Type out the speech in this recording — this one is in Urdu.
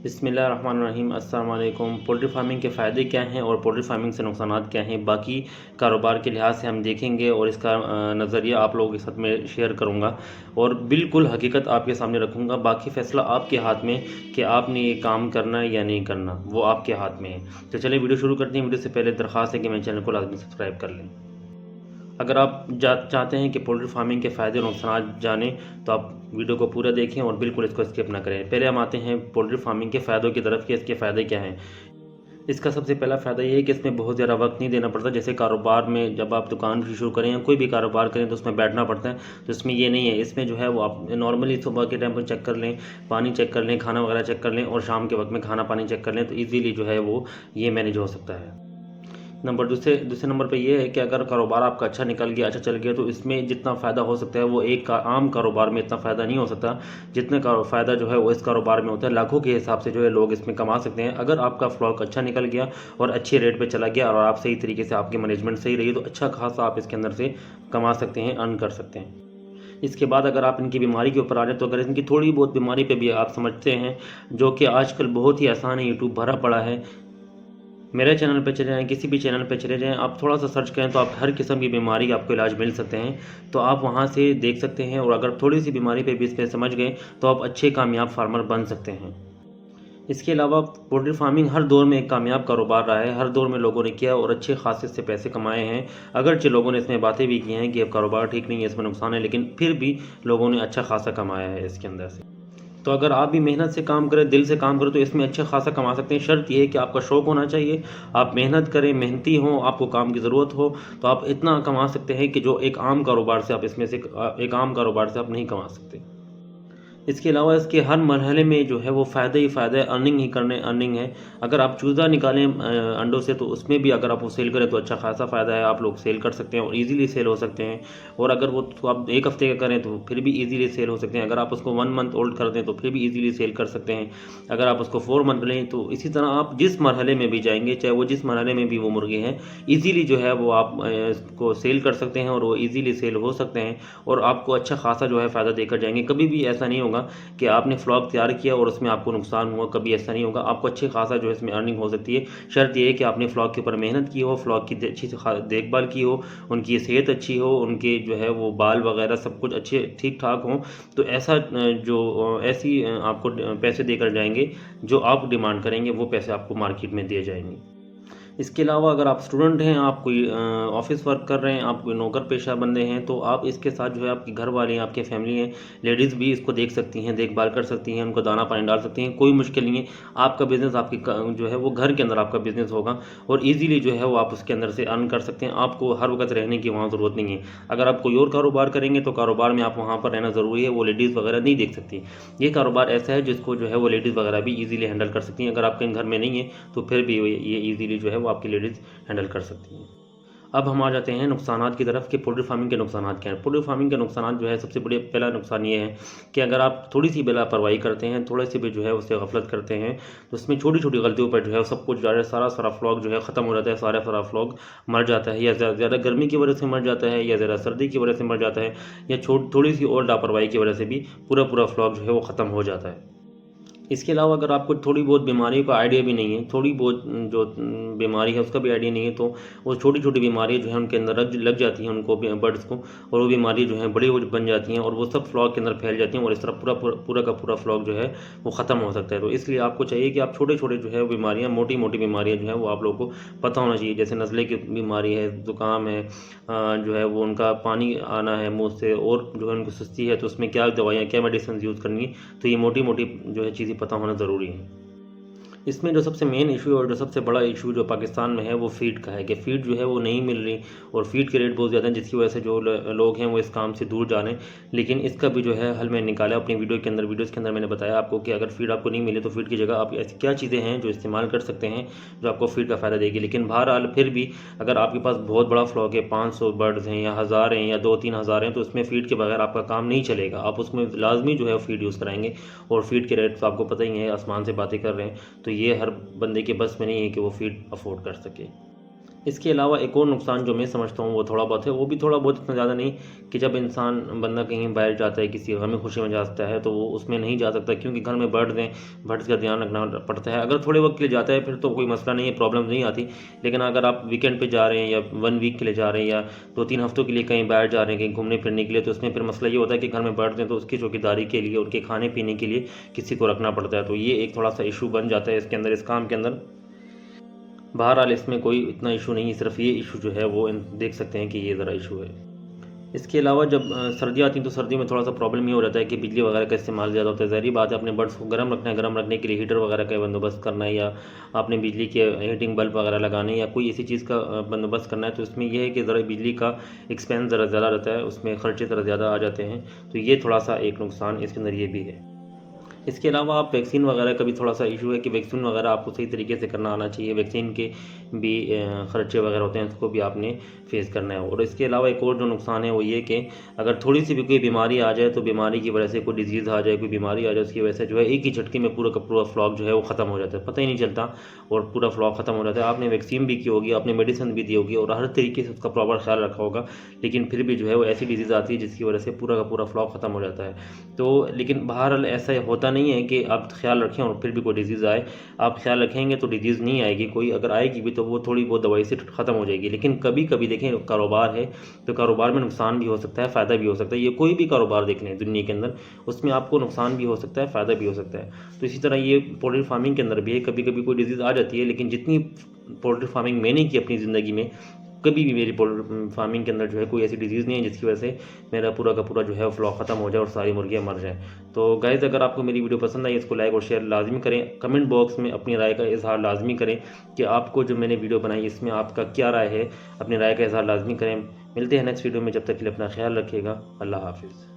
بسم اللہ الرحمن الرحیم۔ السلام علیکم۔ پولٹری فارمنگ کے فائدے کیا ہیں اور پولٹری فارمنگ سے نقصانات کیا ہیں، باقی کاروبار کے لحاظ سے ہم دیکھیں گے اور اس کا نظریہ آپ لوگوں کے ساتھ میں شیئر کروں گا اور بالکل حقیقت آپ کے سامنے رکھوں گا۔ باقی فیصلہ آپ کے ہاتھ میں کہ آپ نے یہ کام کرنا ہے یا نہیں کرنا، وہ آپ کے ہاتھ میں ہے۔ تو چلیں ویڈیو شروع کرتے ہیں۔ ویڈیو سے پہلے درخواست ہے کہ میرے چینل کو لازمی سبسکرائب کر لیں۔ اگر آپ چاہتے ہیں کہ پولٹری فارمنگ کے فائدے اور نقصانات جانیں تو آپ ویڈیو کو پورا دیکھیں اور بالکل اس کو اسکپ نہ کریں۔ پہلے ہم آتے ہیں پولٹری فارمنگ کے فائدوں کی طرف کہ اس کے فائدے کیا ہیں۔ اس کا سب سے پہلا فائدہ یہ ہے کہ اس میں بہت زیادہ وقت نہیں دینا پڑتا۔ جیسے کاروبار میں جب آپ دکان شروع کریں یا کوئی بھی کاروبار کریں تو اس میں بیٹھنا پڑتا ہے، تو اس میں یہ نہیں ہے۔ اس میں جو ہے وہ آپ نارملی صبح کے ٹائم پر چیک کر لیں، پانی چیک کر لیں، کھانا وغیرہ چیک کر لیں اور شام کے وقت میں کھانا پانی چیک کر لیں تو ایزیلی جو ہے وہ یہ مینیج ہو سکتا ہے۔ دوسرے نمبر پہ یہ ہے کہ اگر کاروبار آپ کا اچھا نکل گیا، اچھا چل گیا، تو اس میں جتنا فائدہ ہو سکتا ہے وہ ایک عام کاروبار میں اتنا فائدہ نہیں ہو سکتا جتنا فائدہ جو ہے وہ اس کاروبار میں ہوتا ہے۔ لاکھوں کے حساب سے جو ہے لوگ اس میں کما سکتے ہیں۔ اگر آپ کا فلاک اچھا نکل گیا اور اچھے ریٹ پہ چلا گیا اور آپ صحیح طریقے سے آپ کی مینجمنٹ صحیح رہی تو اچھا خاصا آپ اس کے اندر سے کما سکتے ہیں، ارن کر سکتے ہیں۔ اس کے بعد اگر آپ ان کی بیماری کے اوپر آ جائیں تو اگر ان کی تھوڑی بہت بیماری پہ بھی آپ سمجھتے ہیں، جو کہ آج کل بہت ہی آسان ہے، یوٹیوب بھرا پڑا ہے، میرے چینل پہ چلے جائیں، کسی بھی چینل پہ چلے جائیں، آپ تھوڑا سا سرچ کریں تو آپ ہر قسم کی بیماری کا آپ کو علاج مل سکتے ہیں، تو آپ وہاں سے دیکھ سکتے ہیں۔ اور اگر تھوڑی سی بیماری پہ بھی اس پہ سمجھ گئے تو آپ اچھے کامیاب فارمر بن سکتے ہیں۔ اس کے علاوہ پولٹری فارمنگ ہر دور میں ایک کامیاب کاروبار رہا ہے، ہر دور میں لوگوں نے کیا اور اچھے خاصے سے پیسے کمائے ہیں۔ اگرچہ لوگوں نے اس میں باتیں بھی کی ہیں کہ اب کاروبار ٹھیک نہیں ہے، اس میں نقصان ہے، لیکن پھر بھی لوگوں نے اچھا خاصا کمایا ہے اس کے اندر سے۔ تو اگر آپ بھی محنت سے کام کریں، دل سے کام کریں تو اس میں اچھا خاصا کما سکتے ہیں۔ شرط یہ ہے کہ آپ کا شوق ہونا چاہیے، آپ محنت کریں، محنتی ہوں، آپ کو کام کی ضرورت ہو تو آپ اتنا کما سکتے ہیں کہ جو ایک عام کاروبار سے آپ نہیں کما سکتے۔ اس کے علاوہ اس کے ہر مرحلے میں جو ہے وہ فائدہ ہی فائدہ ہے، ارننگ ہے۔ اگر آپ چوزہ نکالیں انڈوں سے تو اس میں بھی اگر آپ وہ سیل کریں تو اچھا خاصا فائدہ ہے، آپ لوگ سیل کر سکتے ہیں اور ایزیلی سیل ہو سکتے ہیں۔ اور اگر وہ آپ ایک ہفتے کا کریں تو پھر بھی ایزیلی سیل ہو سکتے ہیں۔ اگر آپ اس کو 1 منتھ اولڈ کر دیں تو پھر بھی ایزیلی سیل کر سکتے ہیں۔ اگر آپ اس کو 4 منتھ لیں تو اسی طرح آپ جس مرحلے میں بھی جائیں گے، چاہے وہ جس مرحلے میں بھی وہ مرغے ہیں، ایزیلی جو ہے وہ آپ اس کو سیل کر سکتے ہیں اور وہ ایزیلی سیل ہو سکتے ہیں اور آپ کو اچھا خاصا جو ہے فائدہ دے کر جائیں گے۔ کبھی بھی ایسا نہیں ہوگا کہ آپ نے فلاک تیار کیا اور اس میں آپ کو نقصان ہوا، کبھی ایسا نہیں ہوگا۔ آپ کو اچھے خاصا جو ہے اس میں ارننگ ہو سکتی ہے۔ شرط یہ ہے کہ آپ نے فلاک کے اوپر محنت کی ہو، فلاک کی اچھی سے دیکھ بھال کی ہو، ان کی صحت اچھی ہو، ان کے جو ہے وہ بال وغیرہ سب کچھ اچھے ٹھیک ٹھاک ہوں، تو ایسی آپ کو پیسے دے کر جائیں گے جو آپ ڈیمانڈ کریں گے، وہ پیسے آپ کو مارکیٹ میں دیے جائیں گے۔ اس کے علاوہ اگر آپ اسٹوڈنٹ ہیں، آپ کوئی آفس ورک کر رہے ہیں، آپ کوئی نوکر پیشہ بندے ہیں، تو آپ اس کے ساتھ جو ہے آپ کے گھر والے ہیں، آپ کے فیملی ہیں، لیڈیز بھی اس کو دیکھ سکتی ہیں، دیکھ بھال کر سکتی ہیں، ان کو دانہ پانی ڈال سکتی ہیں، کوئی مشکل نہیں ہے۔ آپ کا بزنس آپ کی جو ہے وہ گھر کے اندر آپ کا بزنس ہوگا اور ایزیلی جو ہے وہ آپ اس کے اندر سے ارن کر سکتے ہیں۔ آپ کو ہر وقت رہنے کی وہاں ضرورت نہیں ہے۔ اگر آپ کوئی اور کاروبار کریں گے تو کاروبار میں آپ وہاں پر رہنا ضروری ہے، وہ لیڈیز وغیرہ نہیں دیکھ سکتی۔ یہ کاروبار ایسا ہے جس کو جو ہے وہ لیڈیز وغیرہ بھی ایزیلی ہینڈل کر سکتی ہیں۔ اگر آپ کے گھر میں نہیں ہے تو پھر بھی یہ ایزیلی جو ہے وہ آپ کی لیڈیز ہینڈل کر سکتی ہیں۔ اب ہم آ جاتے ہیں نقصانات کی طرف کہ پولٹری فارمنگ کے نقصانات کیا ہیں۔ پولٹری فارمنگ کے نقصانات جو ہے سب سے پہلا نقصان یہ ہے کہ اگر آپ تھوڑی سی بے لاپرواہی کرتے ہیں، تھوڑے سے بھی جو ہے اس سے غفلت کرتے ہیں تو اس میں چھوٹی چھوٹی غلطیوں پر جو ہے سب کچھ سارا فلاک جو ہے ختم ہو جاتا ہے، سارا فلاک مر جاتا ہے، یا زیادہ گرمی کی وجہ سے مر جاتا ہے، یا زیادہ سردی کی وجہ سے مر جاتا ہے، یا تھوڑی سی اور لاپرواہی کی وجہ سے بھی پورا فلاک جو ہے وہ ختم ہو جاتا ہے۔ اس کے علاوہ اگر آپ کو تھوڑی بہت بیماریوں کا آئیڈیا بھی نہیں ہے، تھوڑی بہت جو بیماری ہے اس کا بھی آئیڈیا نہیں ہے، تو وہ چھوٹی چھوٹی بیماریاں جو ہیں ان کے اندر لگ جاتی ہیں ان کو برڈس کو، اور وہ بیماری جو ہیں بڑی بن جاتی ہیں اور وہ سب فلاک کے اندر پھیل جاتی ہیں اور اس طرح پورا کا پورا فلاک جو ہے وہ ختم ہو سکتا ہے۔ تو اس لیے آپ کو چاہیے کہ آپ چھوٹے چھوٹے جو ہے بیماریاں، موٹی بیماریاں جو ہیں وہ آپ لوگوں کو پتہ ہونا چاہیے، جیسے نزلے کی بیماری ہے، زکام ہے، جو ہے وہ ان کا پانی آنا ہے منہ سے، اور جو ہے ان کو سستی ہے تو اس میں کیا دوائیاں، کیا میڈیسنز یوز کرنی ہے، تو یہ موٹی جو ہے چیزیں پتہ ہونا ضروری ہے۔ اس میں جو سب سے مین ایشو اور جو سب سے بڑا ایشو جو پاکستان میں ہے وہ فیڈ کا ہے کہ فیڈ جو ہے وہ نہیں مل رہی اور فیڈ کے ریٹ بہت زیادہ ہیں، جس کی وجہ سے جو لوگ ہیں وہ اس کام سے دور جا رہے ہیں۔ لیکن اس کا بھی جو ہے حل میں نکالا اپنی ویڈیوز کے اندر میں نے بتایا آپ کو کہ اگر فیڈ آپ کو نہیں ملے تو فیڈ کی جگہ آپ ایسی کیا چیزیں ہیں جو استعمال کر سکتے ہیں جو آپ کو فیڈ کا فائدہ دے گی۔ لیکن بہرحال پھر بھی اگر آپ کے پاس بہت بڑا فلاک ہے، 500 برڈز ہیں یا 1000 ہیں یا 2-3 ہزار ہیں، تو اس میں فیڈ کے بغیر آپ کا کام نہیں چلے گا۔ آپ اس میں لازمی جو ہے فیڈ یوز کرائیں گے، اور فیڈ کے ریٹ تو آپ کو پتہ ہی ہے، آسمان سے باتیں کر رہے ہیں، تو یہ ہر بندے کے بس میں نہیں ہے کہ وہ فیڈ افورڈ کر سکے۔ اس کے علاوہ ایک اور نقصان جو میں سمجھتا ہوں وہ تھوڑا بہت ہے، وہ بھی تھوڑا بہت اتنا زیادہ نہیں، کہ جب انسان بندہ کہیں باہر جاتا ہے، کسی غم خوشی میں جاتا ہے تو وہ اس میں نہیں جا سکتا، کیونکہ گھر میں برڈز کا دھیان رکھنا پڑتا ہے۔ اگر تھوڑے وقت کے لیے جاتا ہے پھر تو کوئی مسئلہ نہیں ہے، پرابلم نہیں آتی، لیکن اگر آپ ویکینڈ پہ جا رہے ہیں یا 1 ویک کے لیے جا رہے ہیں یا 2-3 ہفتوں کے لیے کہیں باہر جا رہے ہیں کہیں گھومنے پھرنے کے لیے، تو اس میں پھر مسئلہ یہ ہوتا ہے کہ گھر میں برڈز ہیں تو اس کی چوکیداری کے لیے، ان کے کھانے پینے کے لیے کسی کو رکھنا پڑتا ہے، تو یہ ایک تھوڑا سا ایشو بن جاتا ہے اس کے اندر، اس کام کے اندر۔ بہرحال اس میں کوئی اتنا ایشو نہیں ہے، صرف یہ ایشو جو ہے وہ دیکھ سکتے ہیں کہ یہ ذرا ایشو ہے۔ اس کے علاوہ جب سردیاں آتی ہیں تو سردیوں میں تھوڑا سا پرابلم یہ ہو جاتا ہے کہ بجلی وغیرہ کا استعمال زیادہ ہوتا ہے، ظاہری بات ہے، اپنے برڈس کو گرم رکھنا ہے، گرم رکھنے کے لیے ہیٹر وغیرہ کا بندوبست کرنا ہے، یا آپ نے بجلی کے ہیٹنگ بلب وغیرہ لگانے یا کوئی ایسی چیز کا بندوبست کرنا ہے، تو اس میں یہ ہے کہ ذرا بجلی کا ایکسپینس ذرا زیادہ رہتا ہے، اس میں خرچے ذرا زیادہ آ جاتے ہیں، تو یہ تھوڑا سا ایک نقصان اس کے اندر یہ بھی ہے۔ اس کے علاوہ آپ ویکسین وغیرہ کا بھی تھوڑا سا ایشو ہے کہ ویکسین وغیرہ آپ کو صحیح طریقے سے کرنا آنا چاہیے، ویکسین کے بھی خرچے وغیرہ ہوتے ہیں، اس کو بھی آپ نے فیس کرنا ہے۔ اور اس کے علاوہ ایک اور جو نقصان ہے وہ یہ کہ اگر تھوڑی سی بھی کوئی بیماری آ جائے تو بیماری کی وجہ سے کوئی ڈیزیز آ جائے، کوئی بیماری آ جائے، اس کی وجہ سے جو ہے ایک ہی جھٹکے میں پورا کا پورا فلاک جو ہے وہ ختم ہو جاتا ہے، پتہ ہی نہیں چلتا، اور پورا فلاک ختم ہو جاتا ہے۔ آپ نے ویکسین بھی کی ہوگی، آپ نے میڈیسن بھی دی ہوگی اور ہر طریقے سے اس کا پراپر خیال رکھا ہوگا، لیکن پھر بھی جو ہے وہ ایسی ڈیزیز آتی ہے جس کی وجہ سے پورا کا پورا فلاک ختم ہو جاتا ہے۔ تو لیکن بہرحال ایسا ہوتا نہیں ہے کہ آپ خیال رکھیں اور پھر بھی کوئی ڈیزیز آئے، آپ خیال رکھیں گے تو ڈیزیز نہیں آئے گی کوئی، اگر آئے گی بھی تو وہ تھوڑی بہت دوائی سے ختم ہو جائے گی، لیکن کبھی کبھی دیکھیں کاروبار ہے تو کاروبار میں نقصان بھی ہو سکتا ہے، فائدہ بھی ہو سکتا ہے، یہ کوئی بھی کاروبار دیکھ لیں دنیا کے اندر، اس میں آپ کو نقصان بھی ہو سکتا ہے، فائدہ بھی ہو سکتا ہے۔ تو اسی طرح یہ پولٹری فارمنگ کے اندر بھی ہے، کبھی کبھی کوئی ڈیزیز آ جاتی ہے، لیکن جتنی پولٹری فارمنگ میں نے کی اپنی زندگی میں، کبھی بھی میری پولٹری فارمنگ کے اندر جو ہے کوئی ایسی ڈیزیز نہیں ہے جس کی وجہ سے میرا پورا کا پورا جو ہے فلاک ختم ہو جائے اور ساری مرغیاں مر جائیں۔ تو گائز اگر آپ کو میری ویڈیو پسند آئی اس کو لائک اور شیئر لازمی کریں، کمنٹ باکس میں اپنی رائے کا اظہار لازمی کریں کہ آپ کو جو میں نے ویڈیو بنائی اس میں آپ کا کیا رائے ہے، اپنی رائے کا اظہار لازمی کریں۔ ملتے ہیں نیکسٹ ویڈیو میں، جب تک کے لیے اپنا خیال رکھیے گا، اللہ حافظ۔